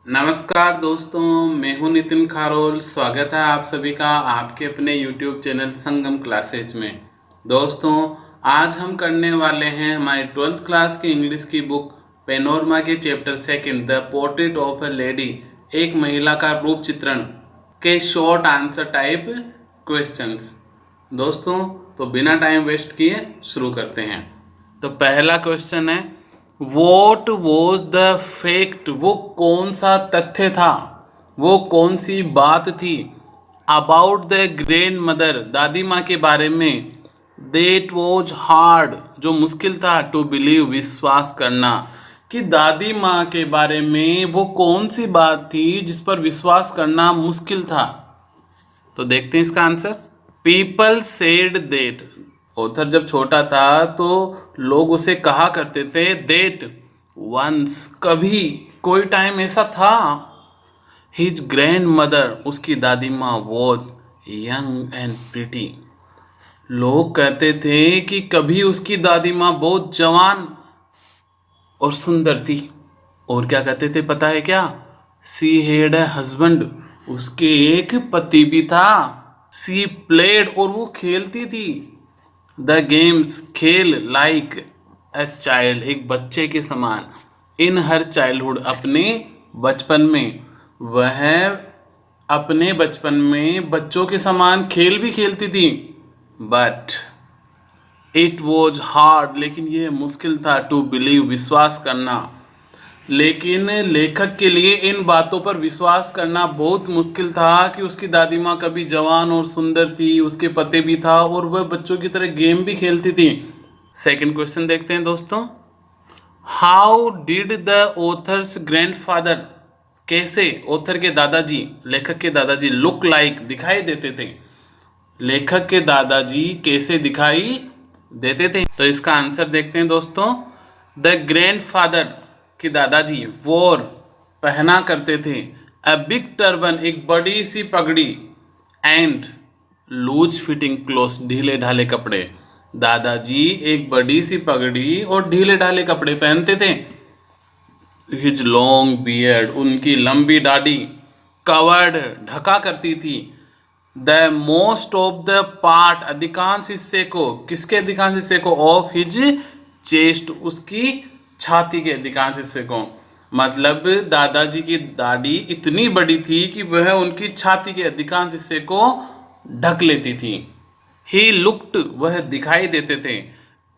नमस्कार दोस्तों, मैं हूं नितिन खारोल। स्वागत है आप सभी का आपके अपने YouTube चैनल संगम क्लासेज में। दोस्तों, आज हम करने वाले हैं हमारी 12th क्लास की इंग्लिश की बुक पेनोरमा के chapter second the portrait of a lady, एक महिला का रूप चित्रण के शॉर्ट आंसर टाइप क्वेश्चंस। दोस्तों, तो बिना टाइम वेस्ट किए शुरू करते हैं। तो पहला क्वेश्चन है, वॉट वॉज द फैक्ट, वो कौन सा तथ्य था, वो कौन सी बात थी, अबाउट द ग्रैंड मदर, दादी माँ के बारे में, देट वॉज हार्ड, जो मुश्किल था, टू बिलीव, विश्वास करना, कि दादी माँ के बारे में वो कौन सी बात थी जिस पर विश्वास करना मुश्किल था। तो देखते हैं इसका answer. People said that, author जब छोटा था तो लोग उसे कहा करते थे देट वंस, कभी कोई टाइम ऐसा था, हिज ग्रैंड मदर, उसकी दादी माँ, वॉज यंग एंड प्रिटी, लोग कहते थे कि कभी उसकी दादी माँ बहुत जवान और सुंदर थी। और क्या कहते थे पता है क्या? सी हैड ए हस्बैंड, उसके एक पति भी था। सी प्लेड, और वो खेलती थी। द गेम्स, खेल, लाइक ए चाइल्ड, एक बच्चे के समान। इन हर चाइल्डहुड, अपने बचपन में, वह अपने बचपन में बच्चों के समान खेल भी खेलती थी। बट इट वॉज हार्ड, लेकिन यह मुश्किल था, टू बिलीव, विश्वास करना। लेकिन लेखक के लिए इन बातों पर विश्वास करना बहुत मुश्किल था कि उसकी दादी माँ कभी जवान और सुंदर थी, उसके पति भी था और वह बच्चों की तरह गेम भी खेलती थी। सेकंड क्वेश्चन देखते हैं दोस्तों। How did the author's grandfather, कैसे ऑथर के दादाजी, लेखक के दादाजी, लुक लाइक, दिखाई देते थे। लेखक के दादाजी कैसे दिखाई देते थे? तो इसका आंसर देखते हैं दोस्तों। द ग्रैंडफादर कि दादाजी वोर, पहना करते थे, अ बिग टर्बन, एक बड़ी सी पगड़ी, एंड लूज फिटिंग क्लोथ, ढीले ढाले कपड़े। दादाजी एक बड़ी सी पगड़ी और ढीले ढाले कपड़े पहनते थे। हिज लॉन्ग बियर्ड, उनकी लंबी दाढ़ी, कवर्ड, ढका करती थी, the most of the part, अधिकांश हिस्से को, किसके अधिकांश हिस्से को, ऑफ हिज चेस्ट, उसकी छाती के अधिकांश हिस्से को। मतलब दादाजी की दाढ़ी इतनी बड़ी थी कि वह उनकी छाती के अधिकांश हिस्से को ढक लेती थी। ही लुक्ड, वह दिखाई देते थे,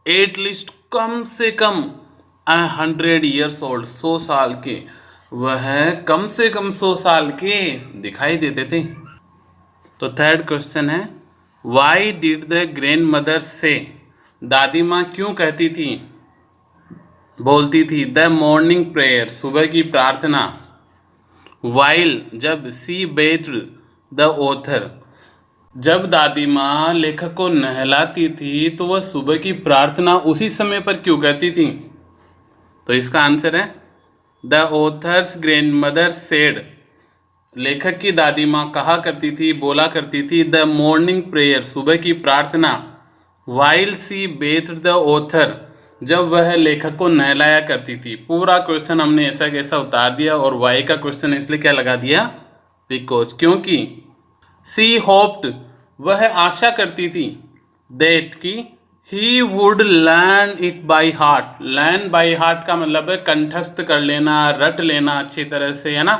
एटलीस्ट, कम से कम, 100 years old, 100 साल के, वह कम से कम 100 साल के दिखाई देते थे। तो थर्ड क्वेश्चन है, why did the grand mother से, दादी माँ क्यों कहती थी, बोलती थी, द मॉर्निंग प्रेयर, सुबह की प्रार्थना, वाइल, जब, सी बेथ्ड द ऑथर, जब दादी माँ लेखक को नहलाती थी तो वह सुबह की प्रार्थना उसी समय पर क्यों कहती थी? तो इसका आंसर है, the author's grand mother said, लेखक की दादी माँ कहा करती थी, बोला करती थी, द मॉर्निंग प्रेयर, सुबह की प्रार्थना, वाइल सी बेथ्ड द ऑथर, जब वह लेखक को नहलाया करती थी। पूरा क्वेश्चन हमने ऐसा कैसा उतार दिया, और वाई का क्वेश्चन इसलिए क्या लगा दिया, बिकॉज, क्योंकि। सी होप्ड, वह आशा करती थी, दैट की, he would learn it by heart, learn by heart का मतलब है कंठस्थ कर लेना, रट लेना अच्छी तरह से, है ना।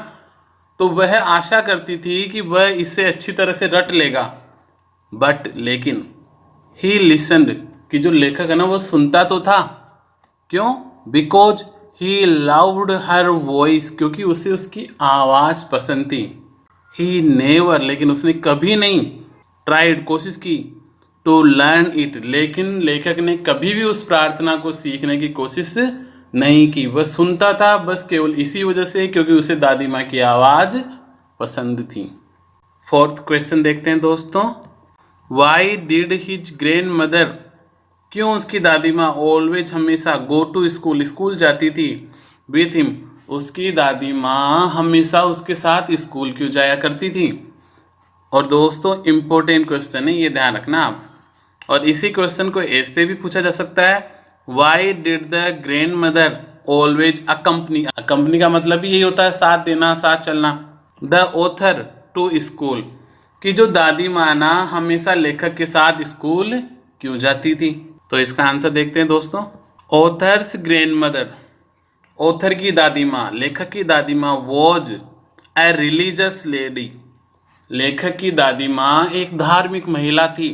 तो वह आशा करती थी कि वह इसे अच्छी तरह से रट लेगा। बट, लेकिन, ही लिसनड, कि जो लेखक है ना वो सुनता तो था। क्यों? Because he loved her voice, क्योंकि उसे उसकी आवाज़ पसंद थी। ही नेवर, लेकिन उसने कभी नहीं, ट्राइड, कोशिश की, टू लर्न इट, लेकिन लेखक ने कभी भी उस प्रार्थना को सीखने की कोशिश नहीं की। वह सुनता था बस केवल इसी वजह से क्योंकि उसे दादी माँ की आवाज़ पसंद थी। फोर्थ क्वेश्चन देखते हैं दोस्तों। Why did his grand mother, क्यों उसकी दादी माँ, ऑलवेज, हमेशा, गो टू स्कूल, स्कूल जाती थी, विथ हिम, उसकी दादी माँ हमेशा उसके साथ स्कूल क्यों जाया करती थी? और दोस्तों इम्पोर्टेंट क्वेश्चन है, ये ध्यान रखना आप। और इसी क्वेश्चन को ऐसे भी पूछा जा सकता है, why did the grand mother always accompany, accompany का मतलब यही होता है साथ देना, साथ चलना। द ऑथर टू स्कूल, कि जो दादी माँ ना हमेशा लेखक के साथ स्कूल क्यों जाती थी। तो इसका आंसर देखते हैं दोस्तों। ऑथर्स ग्रैंड मदर, ऑथर की दादी माँ, लेखक की दादी माँ, वॉज ए रिलीजियस लेडी, लेखक की दादी माँ एक धार्मिक महिला थी।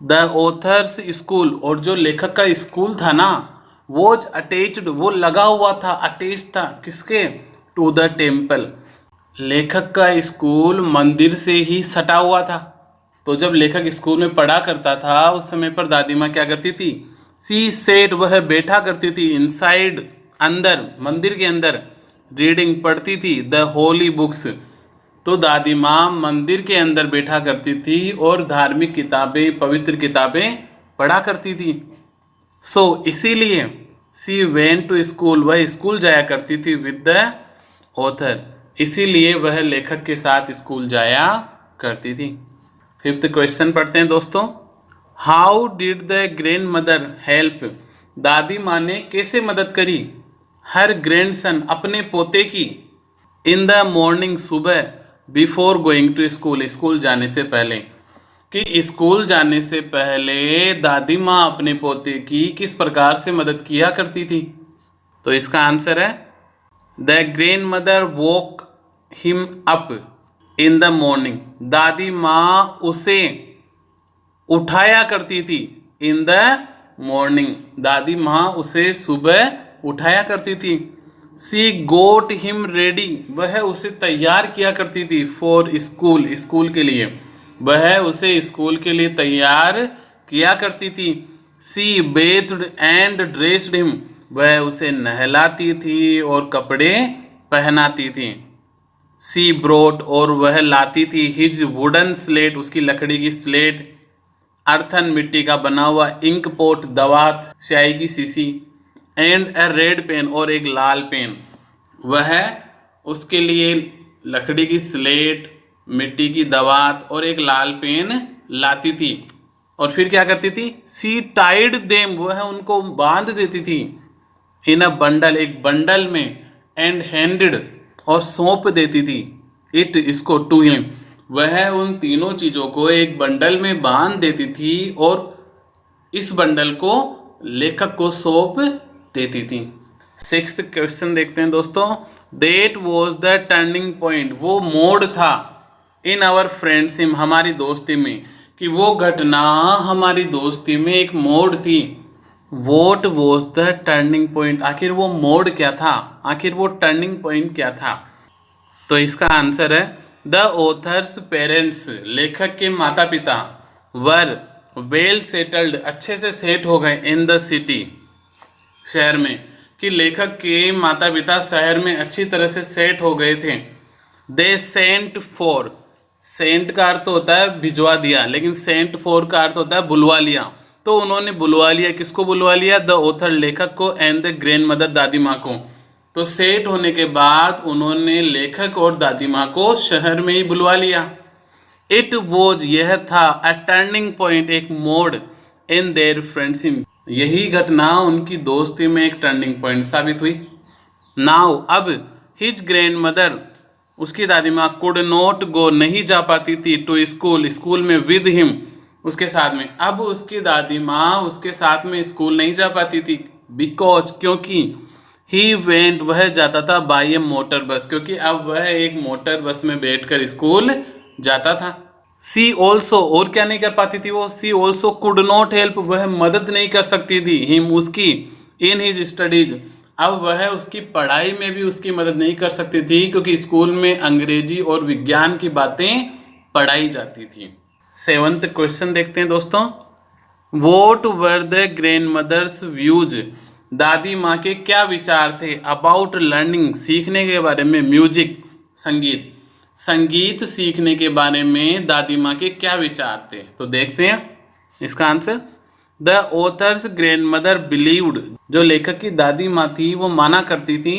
द ऑथर्स स्कूल, और जो लेखक का स्कूल था ना, वॉज अटैच्ड, वो लगा हुआ था, अटैच था किसके, टू द टेम्पल, लेखक का स्कूल मंदिर से ही सटा हुआ था। तो जब लेखक स्कूल में पढ़ा करता था उस समय पर दादी माँ क्या करती थी, सी सेट, वह बैठा करती थी, इनसाइड, अंदर, मंदिर के अंदर, रीडिंग, पढ़ती थी, द होली बुक्स, तो दादी माँ मंदिर के अंदर बैठा करती थी और धार्मिक किताबें, पवित्र किताबें पढ़ा करती थी। सो इसीलिए सी वेंट टू स्कूल, वह स्कूल जाया करती थी विद द ऑथर, इसीलिए वह लेखक के साथ स्कूल जाया करती थी। फिफ्थ क्वेश्चन पढ़ते हैं दोस्तों। How did the grand mother help, दादी माँ ने कैसे मदद करी, हर ग्रैंडसन, अपने पोते की, इन द मॉर्निंग, सुबह, before going to school, school जाने से पहले, कि स्कूल जाने से पहले दादी माँ अपने पोते की किस प्रकार से मदद किया करती थी। तो इसका आंसर है the grand mother woke him up in the morning, दादी माँ उसे उठाया करती थी, इन द मॉर्निंग, दादी माँ उसे सुबह उठाया करती थी। सी गोट हिम रेडी, वह उसे तैयार किया करती थी, फॉर स्कूल, स्कूल के लिए, वह उसे स्कूल के लिए तैयार किया करती थी। सी बेथड एंड ड्रेस्ड हिम, वह उसे नहलाती थी और कपड़े पहनाती थी। सी ब्रोट, और वह लाती थी, हिज वुडन स्लेट, उसकी लकड़ी की स्लेट, अर्थन, मिट्टी का बना हुआ, इंक पोट, दवात, स्याही की शीशी, एंड ए रेड पेन, और एक लाल पेन, वह उसके लिए लकड़ी की स्लेट, मिट्टी की दवात और एक लाल पेन लाती थी। और फिर क्या करती थी, सी टाइड देम, वह उनको बांध देती थी, इन अ बंडल, एक बंडल में, एंड हैंडेड, और सौंप देती थी, इट, इसको, टू हिम, वह उन तीनों चीज़ों को एक बंडल में बांध देती थी और इस बंडल को लेखक को सौंप देती थी। सिक्स्थ क्वेश्चन देखते हैं दोस्तों। That was the turning point, वो मोड़ था, इन आवर फ्रेंडशिप, हमारी दोस्ती में, कि वो घटना हमारी दोस्ती में एक मोड़ थी। What was the turning point, आखिर वो मोड़ क्या था, आखिर वो टर्निंग पॉइंट क्या था। तो इसका आंसर है द ऑथर्स पेरेंट्स, लेखक के माता पिता, वर वेल सेटल्ड, अच्छे से सेट हो गए, इन द सिटी, शहर में, कि लेखक के माता पिता शहर में अच्छी तरह से सेट हो गए थे। दे सेंट फॉर, सेंट का अर्थ होता है भिजवा दिया, लेकिन सेंट फॉर का अर्थ होता है बुलवा लिया, तो उन्होंने बुलवा लिया, किसको बुलवा लिया, द ऑथर, लेखक को, एंड द ग्रैंड मदर, दादी माँ को। तो सेट होने के बाद उन्होंने लेखक और दादी माँ को शहर में ही बुलवा लिया। इट वॉज, यह था, अ टर्निंग पॉइंट, एक मोड़, इन देयर फ्रेंडशिप, यही घटना उनकी दोस्ती में एक टर्निंग पॉइंट साबित हुई। नाउ, अब, हिज ग्रैंड मदर, उसकी दादी माँ, कुड नॉट गो, नहीं जा पाती थी, टू स्कूल, स्कूल में, विद हिम, उसके साथ में। अब उसकी दादी माँ उसके साथ में स्कूल नहीं जा पाती थी, बिकॉज, क्योंकि, ही वेंट, वह जाता था, बाय ए मोटर बस, क्योंकि अब वह एक मोटर बस में बैठकर स्कूल जाता था। सी ऑल्सो, और क्या नहीं कर पाती थी वो, सी ऑल्सो कुड नॉट हेल्प, वह मदद नहीं कर सकती थी, हिम, उसकी, इन हिज स्टडीज, अब वह उसकी पढ़ाई में भी उसकी मदद नहीं कर सकती थी, क्योंकि स्कूल में अंग्रेजी और विज्ञान की बातें पढ़ाई जाती थी। सेवंथ क्वेश्चन देखते हैं दोस्तों। What were the grandmother's views, दादी माँ के क्या विचार थे, अबाउट लर्निंग, सीखने के बारे में, म्यूजिक, संगीत, संगीत सीखने के बारे में दादी माँ के क्या विचार थे। तो देखते हैं इसका answer. The author's grand mother believed, जो लेखक की दादी माँ थी वो माना करती थी,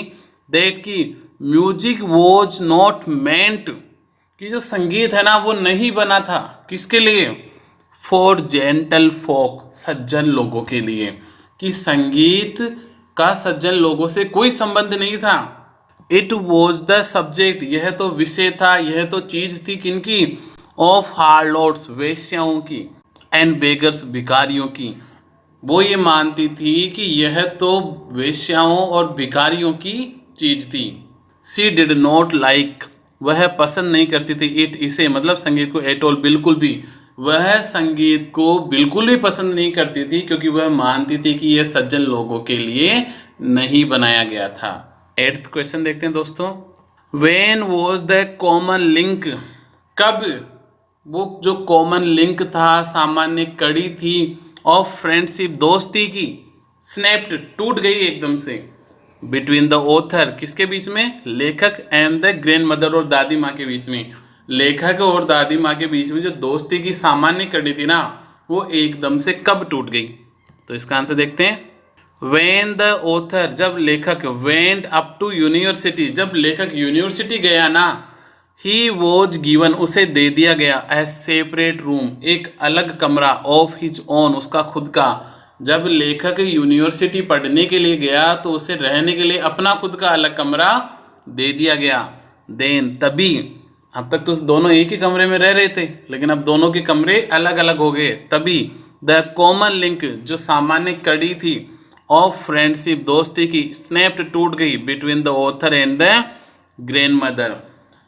दैट की म्यूजिक वॉज नॉट मेंट, कि जो संगीत है ना वो नहीं बना था, किसके लिए, फॉर जेंटल फोक, सज्जन लोगों के लिए, कि संगीत का सज्जन लोगों से कोई संबंध नहीं था। इट वॉज द सब्जेक्ट, यह तो विषय था, यह तो चीज थी किनकी, ऑफ हार्लोट्स, वेश्याओं की, एंड बेगर्स, भिखारियों की। वो ये मानती थी कि यह तो वेश्याओं और भिखारियों की चीज थी। सी डिड नॉट लाइक, वह पसंद नहीं करती थी, इट, इसे, मतलब संगीत को, एट ऑल, बिल्कुल भी। वह संगीत को बिल्कुल भी पसंद नहीं करती थी क्योंकि वह मानती थी कि यह सज्जन लोगों के लिए नहीं बनाया गया था। 8th क्वेश्चन देखते हैं दोस्तों। When was the common link, कब वो जो कॉमन लिंक था, सामान्य कड़ी थी, ऑफ फ्रेंडशिप, दोस्ती की, स्नैप्ड, टूट गई एकदम से, बिटवीन द ऑथर, किसके बीच में, लेखक, एंड द ग्रैंड मदर, और दादी माँ के बीच में। लेखक और दादी माँ के बीच में जो दोस्ती की सामान्य कड़ी थी ना, वो एकदम से कब टूट गई। तो इसका आंसर देखते हैं। वेन द ऑथर, जब लेखक, वेंट अप टू यूनिवर्सिटी, जब लेखक यूनिवर्सिटी गया ना, ही वॉज गिवन, उसे दे दिया गया, ए सेपरेट रूम, एक अलग कमरा, ऑफ हिज ओन, उसका खुद का। जब लेखक यूनिवर्सिटी पढ़ने के लिए गया तो उसे रहने के लिए अपना खुद का अलग कमरा दे दिया गया। देन, तभी, अब तक तो दोनों एक ही कमरे में रह रहे थे, लेकिन अब दोनों के कमरे अलग अलग हो गए। तभी द कॉमन लिंक, जो सामान्य कड़ी थी, ऑफ फ्रेंडशिप, दोस्ती की, स्नैप्ड, टूट गई, between the author and the grand mother.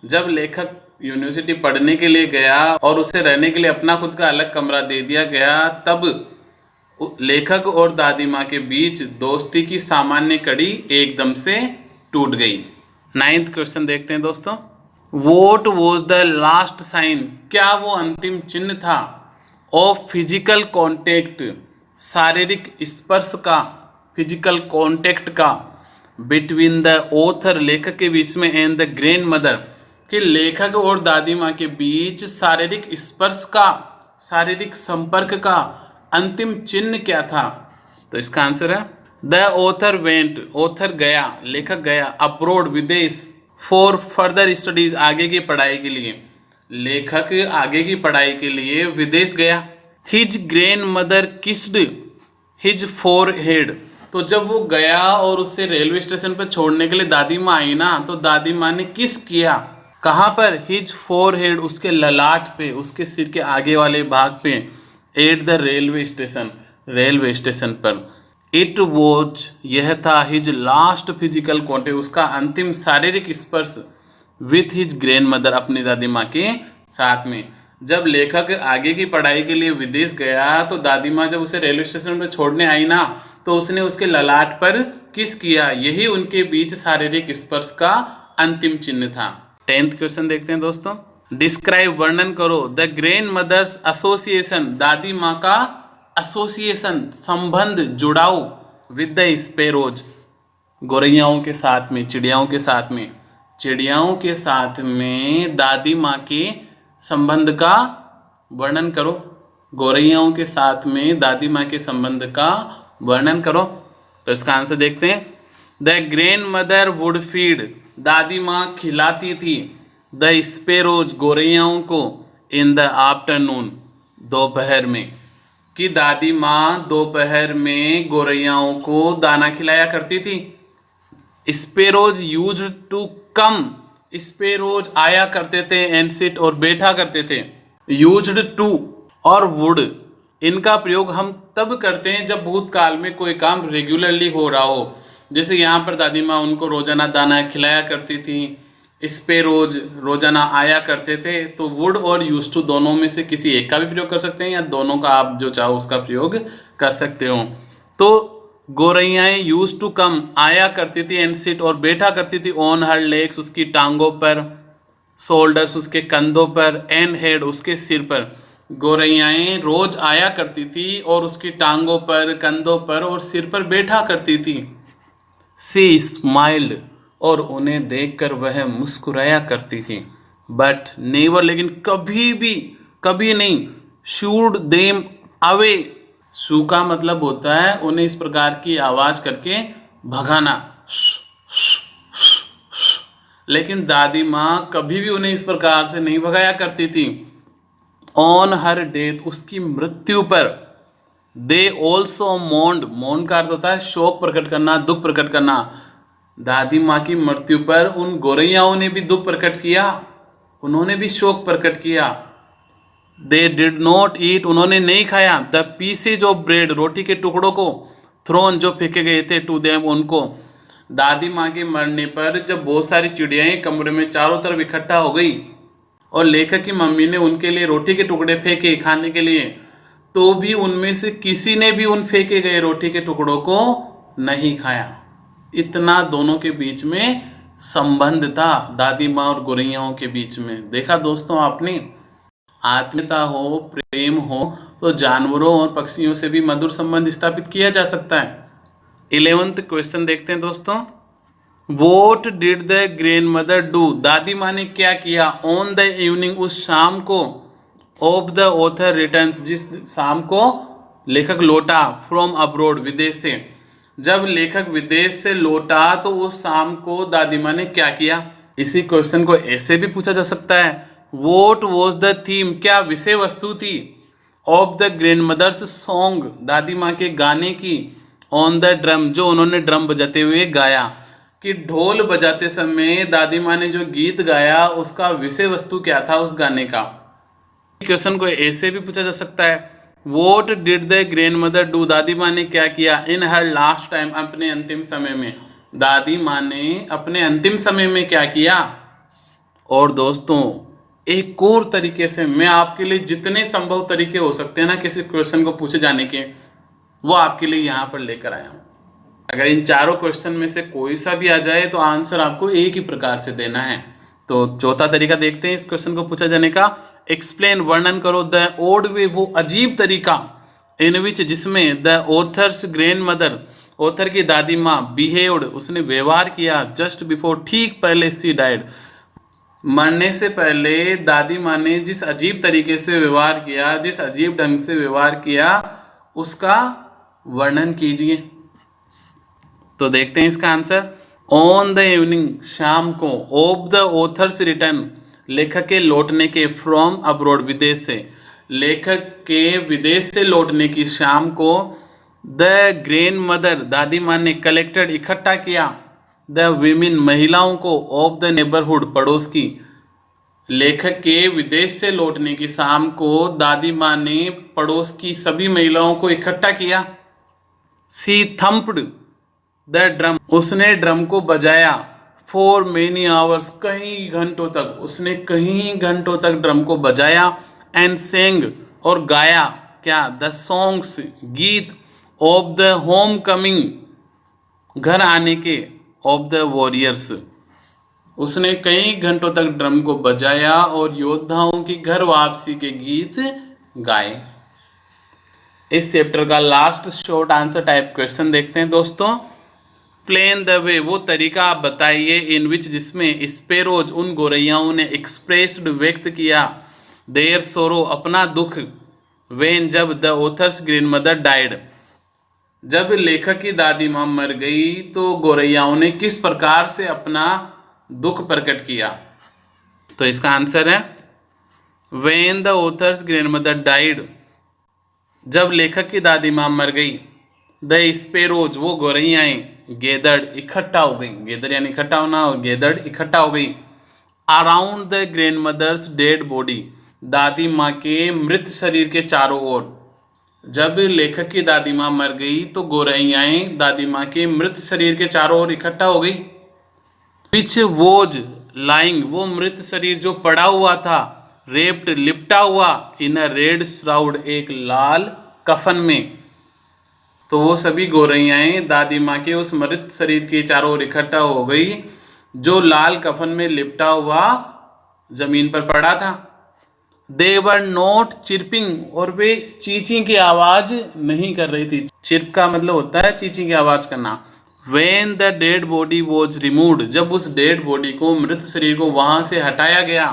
जब लेखक यूनिवर्सिटी पढ़ने के लिए गया और उसे रहने के लिए अपना खुद का अलग कमरा दे दिया गया, तब लेखक और दादी माँ के बीच दोस्ती की सामान्य कड़ी एकदम से टूट गई। 9th क्वेश्चन देखते हैं दोस्तों। What was the last sign, क्या वो अंतिम चिन्ह था, ऑफ फिजिकल कॉन्टेक्ट, शारीरिक स्पर्श का, फिजिकल कॉन्टेक्ट का, बिटवीन द ऑथर, लेखक के बीच में, एंड द ग्रैंड मदर, कि लेखक और दादी माँ के बीच शारीरिक स्पर्श का, शारीरिक संपर्क का अंतिम चिन्ह क्या था। तो इसका आंसर है द ऑथर वेंट, ऑथर गया, लेखक गया, अब्रोड, विदेश, फॉर फर्दर स्टडीज, आगे की पढ़ाई के लिए, लेखक आगे की पढ़ाई के लिए विदेश गया। His grand mother kissed his forehead, तो जब वो गया और उससे रेलवे स्टेशन पर छोड़ने के लिए दादी माँ आई ना, तो दादी माँ ने किस किया, कहाँ पर, हिज फोरहेड, उसके ललाट पे, उसके सिर के आगे वाले भाग पे, at the railway station, railway station पर। इट वॉज, यह था, हिज लास्ट फिजिकल कॉन्टेक्ट, उसका अंतिम शारीरिक स्पर्श, विथ हिज ग्रैंड मदर, अपनी दादी माँ के साथ में। जब लेखक आगे की पढ़ाई के लिए विदेश गया तो दादी माँ जब उसे रेलवे स्टेशन पर छोड़ने आई ना, तो उसने उसके ललाट पर किस किया, यही उनके बीच शारीरिक स्पर्श का अंतिम चिन्ह था। 10th क्वेश्चन देखते हैं दोस्तों। डिस्क्राइब, वर्णन करो, द ग्रैंड मदर्स एसोसिएशन, दादी माँ का एसोसिएशन, संबंध, जुड़ाव, विद द स्पैरोज, गौरैयाओं के साथ में, चिड़ियाओं के साथ में, चिड़ियाओं के साथ में दादी माँ के संबंध का वर्णन करो, गौरैयाओं के साथ में दादी माँ के संबंध का वर्णन करो। तो इसका आंसर देखते हैं। The grand mother would feed, दादी माँ खिलाती थी, द स्पैरोज, गौरैयाओं को, इन द आफ्टरनून, दोपहर में, कि दादी माँ दोपहर में गौरैयाओं को दाना खिलाया करती थी। Sparrows use to come, sparrows आया करते थे, एंड सिट, और बैठा करते थे। यूज्ड टू और वुड, इनका प्रयोग हम तब करते हैं जब भूतकाल में कोई काम रेगुलरली हो रहा हो। जैसे यहाँ पर दादी माँ उनको रोजाना दाना खिलाया करती थी, स्पैरोज रोजाना आया करते थे। तो वुड और यूज टू दोनों में से किसी एक का भी प्रयोग कर सकते हैं, या दोनों का आप जो चाहो उसका प्रयोग कर सकते हो। तो गौरैयाएं यूज टू कम, आया करती थी, एंड सिट, और बैठा करती थी, ऑन हर लेग्स, उसकी टांगों पर, शोल्डर्स, उसके कंधों पर, एंड हेड, उसके सिर पर। गौरैयाएं रोज आया करती थी और उसकी टांगों पर, कंधों पर और सिर पर बैठा करती थी। सी स्माइल्ड, और उन्हें देखकर वह मुस्कुराया करती थी। बट नेवर, लेकिन कभी भी, कभी नहीं, शूड देम अवे, शू का मतलब होता है उन्हें इस प्रकार की आवाज करके भगाना, लेकिन दादी माँ कभी भी उन्हें इस प्रकार से नहीं भगाया करती थी। ऑन हर डेथ, उसकी मृत्यु पर, दे ऑल्सो मोन्ड, मोन्ड का अर्थ होता है शोक प्रकट करना, दुख प्रकट करना। दादी माँ की मृत्यु पर उन गोरैयाओं ने भी दुख प्रकट किया, उन्होंने भी शोक प्रकट किया। दे डिड नॉट ईट, उन्होंने नहीं खाया। द पीसेज ऑफ ब्रेड, रोटी के टुकड़ों को। थ्रोन, जो फेंके गए थे, टू देम, उनको। दादी माँ के मरने पर जब बहुत सारी चिड़ियाएं कमरे में चारों तरफ इकट्ठा हो गई और लेखक की मम्मी ने उनके लिए रोटी के टुकड़े फेंके खाने के लिए, तो भी उनमें से किसी ने भी उन फेंके गए रोटी के टुकड़ों को नहीं खाया। इतना दोनों के बीच में संबंध था, दादी माँ और गोरैयाओं के बीच में। देखा दोस्तों आपने, आत्मीयता हो, प्रेम हो, तो जानवरों और पक्षियों से भी मधुर संबंध स्थापित किया जा सकता है। 11th क्वेश्चन देखते हैं दोस्तों। What did the grand mother do, दादी माँ ने क्या किया, ऑन द इवनिंग, उस शाम को, ऑफ द ऑथर रिटर्न्स, जिस शाम को लेखक लौटा, फ्रॉम अब्रोड, विदेश से। जब लेखक विदेश से लौटा तो उस शाम को दादी माँ ने क्या किया। इसी क्वेश्चन को ऐसे भी पूछा जा सकता है, वॉट वॉज द थीम, क्या विषय वस्तु थी, of the grandmother's song, दादी माँ के गाने की, ऑन द ड्रम, जो उन्होंने ड्रम बजाते हुए गाया, कि ढोल बजाते समय दादी माँ ने जो गीत गाया उसका विषय वस्तु क्या था उस गाने का। क्वेश्चन को ऐसे भी पूछा जा सकता है, what did the grand mother do, दादी माँ ने क्या किया, इन हर लास्ट टाइम, अपने अंतिम समय में, दादी माँ ने अपने अंतिम समय में क्या किया। और दोस्तों एक और तरीके से मैं आपके लिए जितने संभव तरीके हो सकते हैं ना किसी क्वेश्चन को पूछे जाने के, वो आपके लिए यहाँ पर लेकर आया हूँ। अगर इन चारों क्वेश्चन में से कोई सा भी आ जाए तो आंसर आपको एक ही प्रकार से देना है। तो चौथा तरीका देखते हैं इस क्वेश्चन को पूछा जाने का। एक्सप्लेन, वर्णन करो, द ओड वे, वो अजीब तरीका, इन विच, जिसमें, the author's grand mother, author की दादी माँ, बिहेव्ड, उसने व्यवहार किया, जस्ट बिफोर, ठीक पहले, सी डाइड, मरने से पहले दादी माँ ने जिस अजीब तरीके से व्यवहार किया, जिस अजीब ढंग से व्यवहार किया, उसका वर्णन कीजिए। तो देखते हैं इसका आंसर। ऑन द इवनिंग, शाम को, ऑफ द ऑथर्स रिटर्न, लेखक के लौटने के, फ्रॉम अब्रोड, विदेश से, लेखक के विदेश से लौटने की शाम को, द ग्रैंड मदर, दादी माँ ने, कलेक्टेड, इकट्ठा किया, द वीमेन, महिलाओं को, ऑफ द नेबरहुड, पड़ोस की, लेखक के विदेश से लौटने की शाम को दादी माँ ने पड़ोस की सभी महिलाओं को इकट्ठा किया। सी थम्प्ड द ड्रम, उसने ड्रम को बजाया, फॉर मेनी आवर्स, कई घंटों तक, उसने कई घंटों तक ड्रम को बजाया, एंड सेंग, और गाया, क्या, द सॉन्ग्स, गीत, ऑफ द होम कमिंग, घर आने के, ऑफ द वॉरियर्स, उसने कई घंटों तक ड्रम को बजाया और योद्धाओं की घर वापसी के गीत गाए। इस चैप्टर का last short answer type question देखते हैं दोस्तों। प्लेन द वे, वो तरीका आप बताइए, इन विच, जिसमें, स्पेरोज, उन गोरैयाओं ने, एक्सप्रेस्ड, व्यक्त किया, देयर सोरो, अपना दुख, वेन, जब, the author's grand mother died, जब लेखक की दादी माँ मर गई तो गोरैयाओं ने किस प्रकार से अपना दुख प्रकट किया। तो इसका आंसर है, when the author's grand mother died, जब लेखक की दादी माँ मर गई, द स्पेरोज, वो गोरैयाएं, गेदर्ड, इकट्ठा हो गई, गेदर यानी इकट्ठा होना, और गेदर्ड, इकट्ठा हो गई, around the grandmother's dead body, दादी माँ के मृत शरीर के चारों ओर, जब लेखक की दादी माँ मर गई तो गोरैयाएं दादी माँ के मृत शरीर के चारों ओर इकट्ठा हो गई। विच वोज लाइंग, वो मृत शरीर जो पड़ा हुआ था, रेप्ड, लिपटा हुआ, इन अ रेड श्राउड, एक लाल कफन में। तो वो सभी गोरैयाएं दादी माँ के उस मृत शरीर के चारों ओर इकट्ठा हो गई जो लाल कफन में लिपटा हुआ जमीन पर पड़ा था। दे वर नॉट चिरपिंग, और वे चींची की आवाज नहीं कर रही थी। चिरप का मतलब होता है चींची की आवाज करना। When the dead body was removed, जब उस डेड बॉडी को, मृत शरीर को वहां से हटाया गया,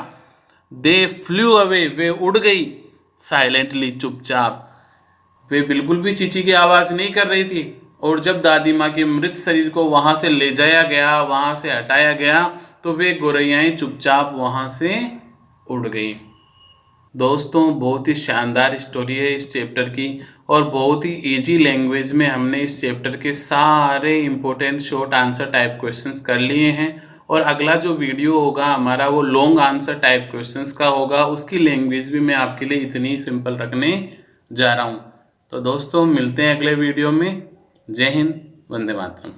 दे फ्लू अवे, वे उड़ गई, साइलेंटली, चुपचाप, वे बिल्कुल भी चींची की आवाज नहीं कर रही थी। और जब दादी माँ के मृत शरीर को वहां से ले जाया गया, वहां से हटाया गया, तो वे गोरैयाएं चुपचाप वहां से उड़ गई। दोस्तों बहुत ही शानदार स्टोरी है इस चैप्टर की, और बहुत ही इजी लैंग्वेज में हमने इस चैप्टर के सारे important short answer type questions कर लिए हैं। और अगला जो वीडियो होगा हमारा वो लॉन्ग आंसर टाइप क्वेश्चंस का होगा, उसकी लैंग्वेज भी मैं आपके लिए इतनी सिंपल रखने जा रहा हूँ। तो दोस्तों मिलते हैं अगले वीडियो में। जय हिंद, वंदे मातरम।